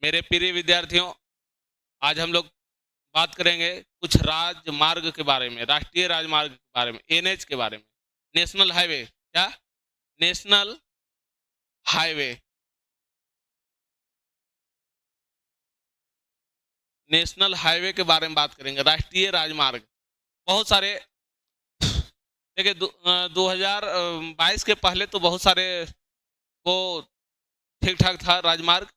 मेरे प्रिय विद्यार्थियों, आज हम लोग बात करेंगे कुछ राजमार्ग के बारे में, राष्ट्रीय राजमार्ग के बारे में, एनएच के बारे में। नेशनल हाईवे, क्या? नेशनल हाईवे, नेशनल हाईवे के बारे में बात करेंगे। राष्ट्रीय राजमार्ग बहुत सारे, देखिए 2022 के पहले तो बहुत सारे वो ठीक ठाक था राजमार्ग,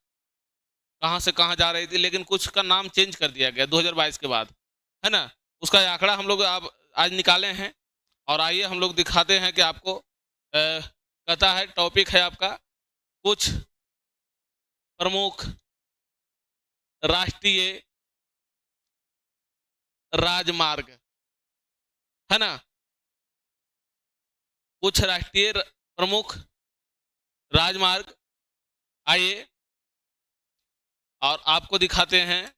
कहाँ से कहाँ जा रही थी, लेकिन कुछ का नाम चेंज कर दिया गया 2022 के बाद, है ना। उसका आंकड़ा हम लोग आज निकाले हैं और आइए हम लोग दिखाते हैं कि आपको कहता है, टॉपिक है आपका कुछ प्रमुख राष्ट्रीय राजमार्ग, है ना। कुछ राष्ट्रीय प्रमुख राजमार्ग, आइए और आपको दिखाते हैं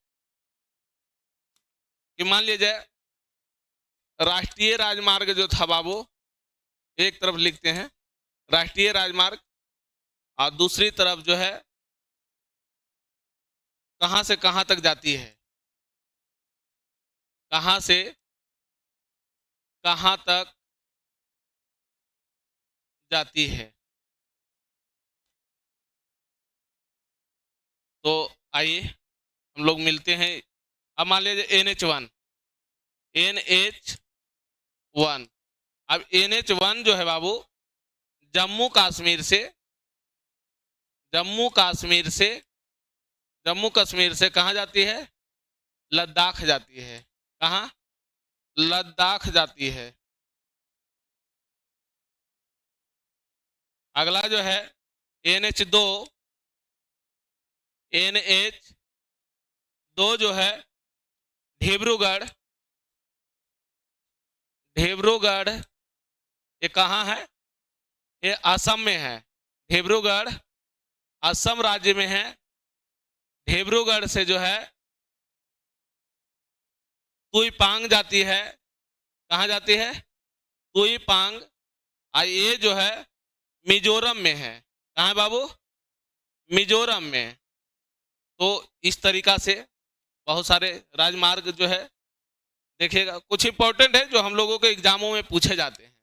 कि मान लीजिए राष्ट्रीय राजमार्ग जो था बाबू, एक तरफ लिखते हैं राष्ट्रीय राजमार्ग और दूसरी तरफ जो है कहां से कहां तक जाती है, कहां से कहां तक जाती है। तो आइए हम लोग मिलते हैं। अब मान लीजिए NH1, NH1, अब NH1 जो है बाबू जम्मू कश्मीर से, जम्मू कश्मीर से कहाँ जाती है? लद्दाख जाती है। कहाँ? लद्दाख जाती है। अगला जो है NH2, NH2 जो है डिब्रूगढ़, डिब्रूगढ़ ये कहाँ है? ये असम में है। डिब्रूगढ़ असम राज्य में है। डिब्रूगढ़ से जो है तुईपांग जाती है। कहाँ जाती है? तुईपांग। ये जो है मिजोरम में है। कहाँ है बाबू? मिजोरम में। तो इस तरीका से बहुत सारे राजमार्ग जो है देखिएगा, कुछ इंपॉर्टेंट है जो हम लोगों के एग्जामों में पूछे जाते हैं,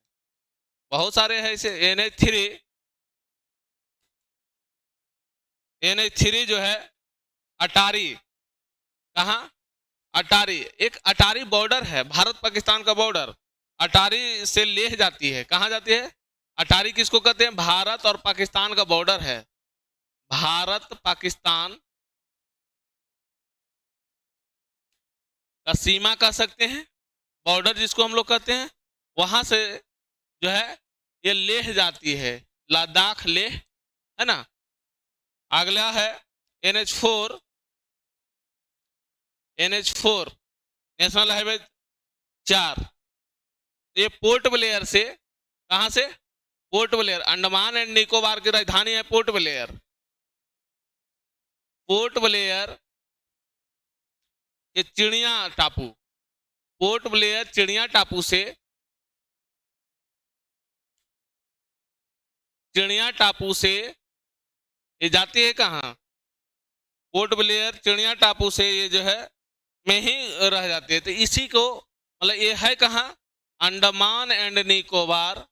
बहुत सारे हैं। इसे NH3 जो है अटारी, कहाँ? अटारी, एक अटारी बॉर्डर है, भारत पाकिस्तान का बॉर्डर। अटारी से लेह जाती है। कहाँ जाती है? अटारी किसको कहते हैं? भारत और पाकिस्तान का बॉर्डर है, भारत पाकिस्तान का सीमा कह सकते हैं, बॉर्डर जिसको हम लोग कहते हैं। वहां से जो है ये लेह जाती है, लद्दाख लेह, है ना। अगला है NH4, NH4 नेशनल हाईवे 4। ये पोर्ट ब्लेयर से, कहां से? Port Blair, Andaman and Nicobar की राजधानी है पोर्ट ब्लेयर। पोर्ट ब्लेयर ये चिड़िया टापू, पोर्ट ब्लेयर चिड़िया टापू से, चिड़िया टापू से ये जाती है कहाँ? पोर्ट ब्लेयर चिड़िया टापू से ये जो है में ही रह जाती है। तो इसी को मतलब ये है कहाँ? अंडमान एंड निकोबार,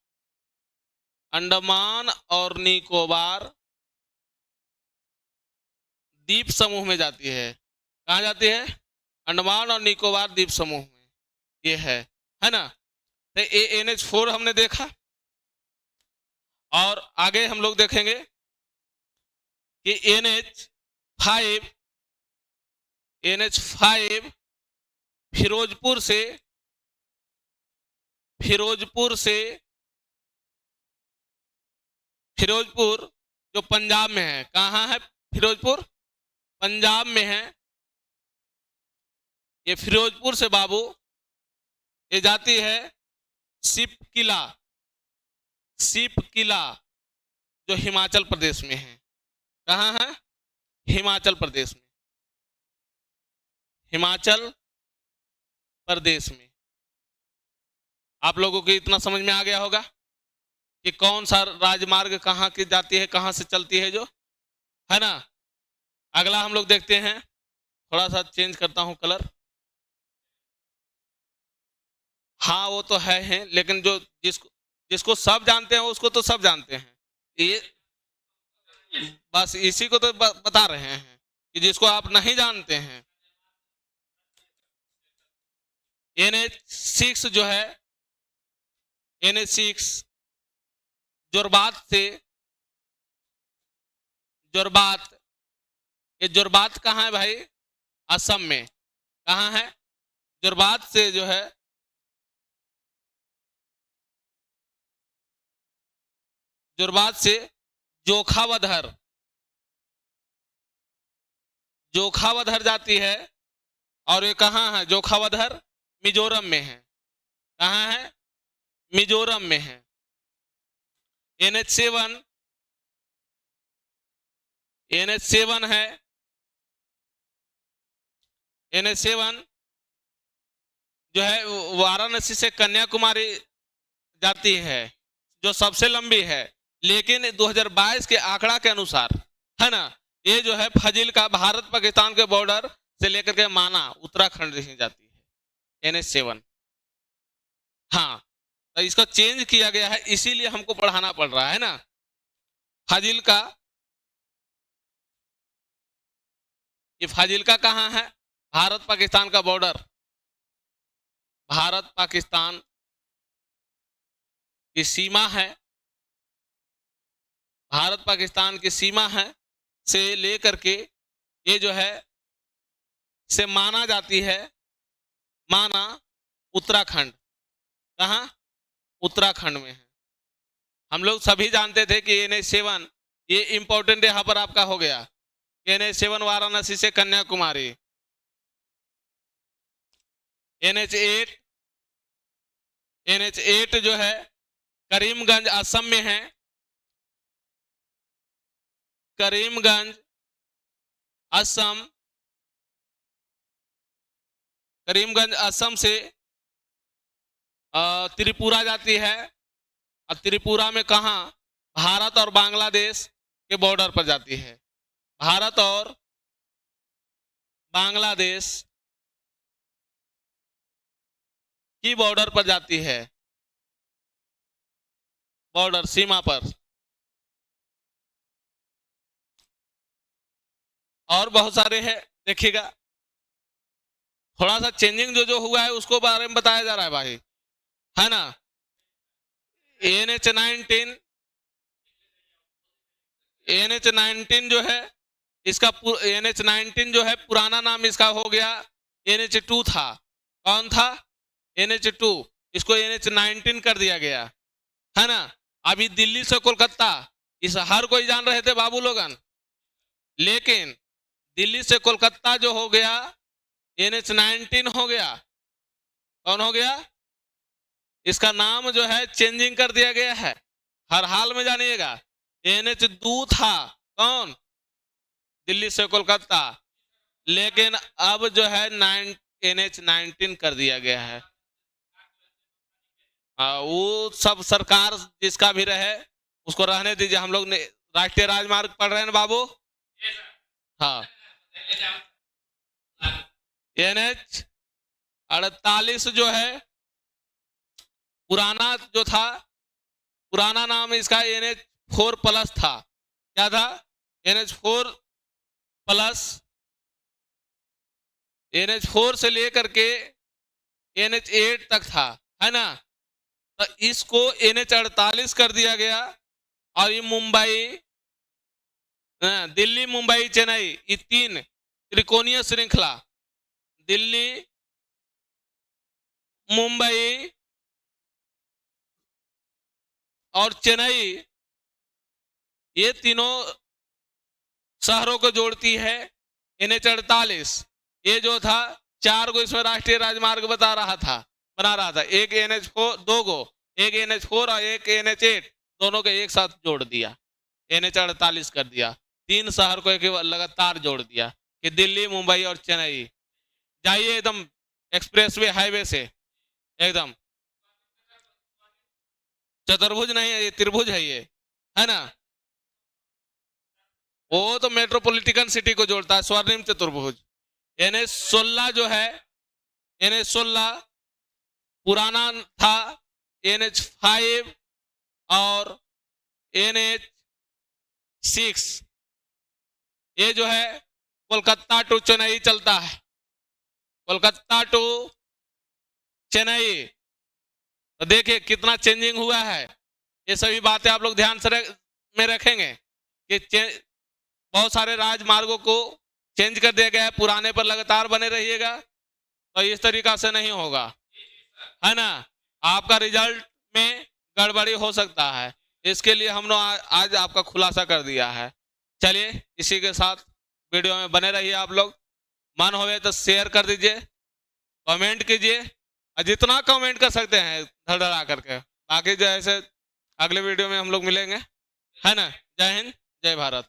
अंडमान और निकोबार द्वीप समूह में जाती है। कहाँ जाती है? अंडमान और निकोबार द्वीप समूह में ये है ना। तो ये NH4 हमने देखा और आगे हम लोग देखेंगे कि NH5, NH5 फिरोजपुर से, फिरोजपुर जो पंजाब में है। कहाँ है फिरोजपुर? पंजाब में है। ये फिरोजपुर से बाबू ये जाती है सिप किला, सिप किला जो हिमाचल प्रदेश में है। कहाँ है? हिमाचल प्रदेश में, हिमाचल प्रदेश में। आप लोगों को इतना समझ में आ गया होगा कि कौन सा राजमार्ग कहाँ की जाती है, कहाँ से चलती है, जो है ना। अगला हम लोग देखते हैं, थोड़ा सा चेंज करता हूं कलर। हाँ वो तो है, लेकिन जो जिसको जिसको सब जानते हैं उसको तो सब जानते हैं। ये बस इसी को तो बता रहे हैं कि जिसको आप नहीं जानते हैं। NH6 जो है, NH6 जोरबात से, जोरबात, ये जोरबात कहाँ है भाई? असम में। कहाँ है? जोरबात से जो है, जोरबात से जोखावधर, जोखावधर जाती है। और ये कहाँ है जोखावधर? मिजोरम में है। कहाँ है? मिजोरम में है। NH7, NH7 है, NH7 जो है वाराणसी से कन्याकुमारी जाती है, जो सबसे लंबी है। लेकिन 2022 के आंकड़ा के अनुसार है ना, ये जो है फजील का भारत पाकिस्तान के बॉर्डर से लेकर के माना उत्तराखंड ही जाती है NH7। हाँ, तो इसका चेंज किया गया है, इसीलिए हमको पढ़ाना पड़ रहा है ना। फाजिल का, ये फाजिल का कहाँ है? भारत पाकिस्तान का बॉर्डर, भारत पाकिस्तान की सीमा है, भारत पाकिस्तान की सीमा है से लेकर के ये जो है से माना जाती है, माना उत्तराखंड। कहाँ? उत्तराखंड में है। हम लोग सभी जानते थे कि NH7 ये इंपॉर्टेंट यहाँ पर आपका हो गया। NH7 वाराणसी से कन्याकुमारी। NH8, NH8 जो है करीमगंज असम में है, करीमगंज असम, करीमगंज असम से त्रिपुरा जाती है। और त्रिपुरा में कहाँ? भारत और बांग्लादेश के बॉर्डर पर जाती है, भारत और बांग्लादेश की बॉर्डर पर जाती है, बॉर्डर सीमा पर। और बहुत सारे हैं, देखिएगा थोड़ा सा चेंजिंग जो जो हुआ है उसको बारे में बताया जा रहा है भाई, है ना। NH19, NH19 जो है इसका NH19 जो है पुराना नाम इसका हो गया NH2 था। कौन था? NH2, इसको NH19 कर दिया गया, है ना। अभी दिल्ली से कोलकाता इस हर कोई जान रहे थे बाबू लोगन, लेकिन दिल्ली से कोलकाता जो हो गया NH19 हो गया। कौन हो गया? इसका नाम जो है चेंजिंग कर दिया गया है, हर हाल में जानिएगा। NH2 था, कौन? दिल्ली से कोलकाता, लेकिन अब जो है NH19 कर दिया गया है। वो सब सरकार जिसका भी रहे उसको रहने दीजिए। हम लोग राष्ट्रीय राजमार्ग पढ़ रहे हैं ना बाबू। हाँ, NH48 जो है पुराना जो था, पुराना नाम इसका NH4 प्लस था। क्या था? NH4 प्लस, NH4 से लेकर के NH8 तक था, है ना। तो इसको NH48 कर दिया गया। और ये मुंबई, दिल्ली मुंबई चेन्नई, ये तीन त्रिकोणीय श्रृंखला, दिल्ली मुंबई और चेन्नई, ये तीनों शहरों को जोड़ती है NH48। ये जो था 4 गो इसमें राष्ट्रीय राजमार्ग बता रहा था, बना रहा था। एक NH4, 2 गो, एक NH4 और एक NH8, दोनों को एक साथ जोड़ दिया, NH48 कर दिया। 3 शहर को एक लगातार जोड़ दिया कि दिल्ली मुंबई और चेन्नई। जाइए एकदम एक्सप्रेसवे हाईवे से, एकदम चतुर्भुज नहीं है ये, त्रिभुज है ये, है ना। वो तो मेट्रोपॉलिटन सिटी को जोड़ता है, स्वर्णिम चतुर्भुज। NH16 जो है, NH16 पुराना था NH5 और NH6। ये जो है कोलकाता टू चेन्नई चलता है, कोलकाता टू चेन्नई। तो देखिए कितना चेंजिंग हुआ है। ये सभी बातें आप लोग ध्यान से में रखेंगे कि बहुत सारे राजमार्गों को चेंज कर दिया गया है, पुराने पर लगातार बने रहिएगा तो इस तरीका से नहीं होगा, है ना। आपका रिजल्ट में गड़बड़ी हो सकता है, इसके लिए हमने आज आपका खुलासा कर दिया है। चलिए इसी के साथ वीडियो में बने रहिए आप लोग। मन होवे तो शेयर कर दीजिए, कमेंट कीजिए, और जितना कमेंट कर सकते हैं धड़धड़ा करके। बाकी जो ऐसे अगले वीडियो में हम लोग मिलेंगे, है ना। जय हिंद, जय भारत।